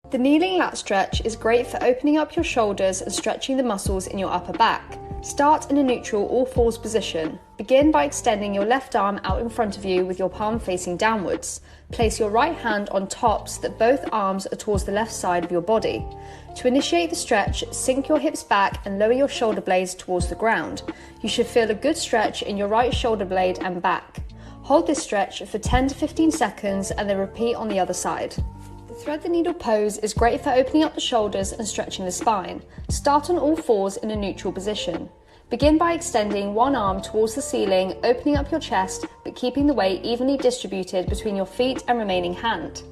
The kneeling lat stretch is great for opening up your shoulders and stretching the muscles in your upper back. Start in a neutral all fours position. Begin by extending your left arm out in front of you with your palm facing downwards. Place your right hand on top so that both arms are towards the left side of your body. To initiate the stretch, sink your hips back and lower your shoulder blades towards the ground. You should feel a good stretch in your right shoulder blade and back. Hold this stretch for 10 to 15 seconds and then repeat on the other side. The thread the needle pose is great for opening up the shoulders and stretching the spine. Start on all fours in a neutral position. Begin by extending one arm towards the ceiling, opening up your chest, but keeping the weight evenly distributed between your feet and remaining hand.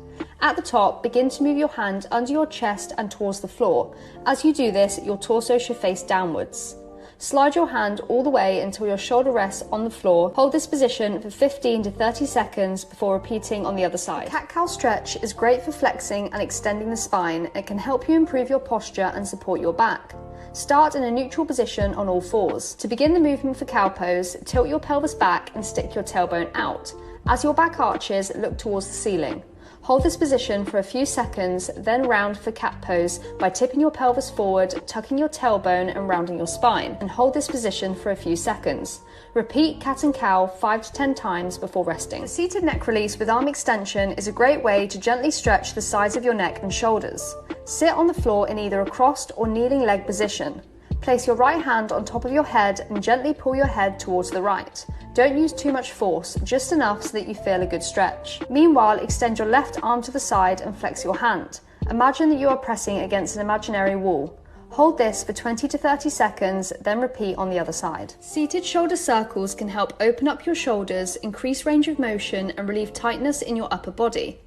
At the top, begin to move your hand under your chest and towards the floor. As you do this, your torso should face downwards. Slide your hand all the way until your shoulder rests on the floor. Hold this position for 15 to 30 seconds before repeating on the other side. Cat-cow stretch is great for flexing and extending the spine. It can help you improve your posture and support your back. Start in a neutral position on all fours. To begin the movement for cow pose, tilt your pelvis back and stick your tailbone out. As your back arches, look towards the ceiling. Hold this position for a few seconds, then round for cat pose by tipping your pelvis forward, tucking your tailbone and rounding your spine, and hold this position for a few seconds. Repeat cat and cow 5 to 10 times before resting. The seated neck release with arm extension is a great way to gently stretch the sides of your neck and shoulders. Sit on the floor in either a crossed or kneeling leg position. Place your right hand on top of your head and gently pull your head towards the right. Don't use too much force, just enough so that you feel a good stretch. Meanwhile, extend your left arm to the side and flex your hand. Imagine that you are pressing against an imaginary wall. Hold this for 20 to 30 seconds, then repeat on the other side. Seated shoulder circles can help open up your shoulders, increase range of motion, and relieve tightness in your upper body.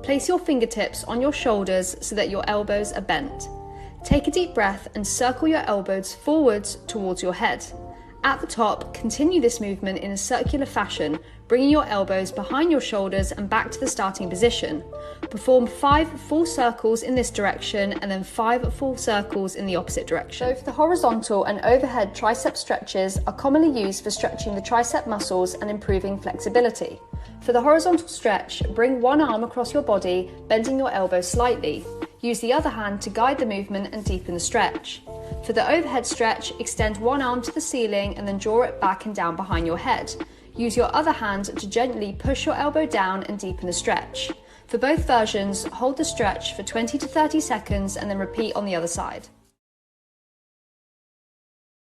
Place your fingertips on your shoulders so that your elbows are bent. Take a deep breath and circle your elbows forwards towards your head. At the top, continue this movement in a circular fashion, bringing your elbows behind your shoulders and back to the starting position. Perform 5 full circles in this direction and then 5 full circles in the opposite direction. Both the horizontal and overhead tricep stretches are commonly used for stretching the tricep muscles and improving flexibility. For the horizontal stretch, bring one arm across your body, bending your elbow slightly. Use the other hand to guide the movement and deepen the stretch. For the overhead stretch, extend one arm to the ceiling and then draw it back and down behind your head. Use your other hand to gently push your elbow down and deepen the stretch. For both versions, hold the stretch for 20 to 30 seconds and then repeat on the other side.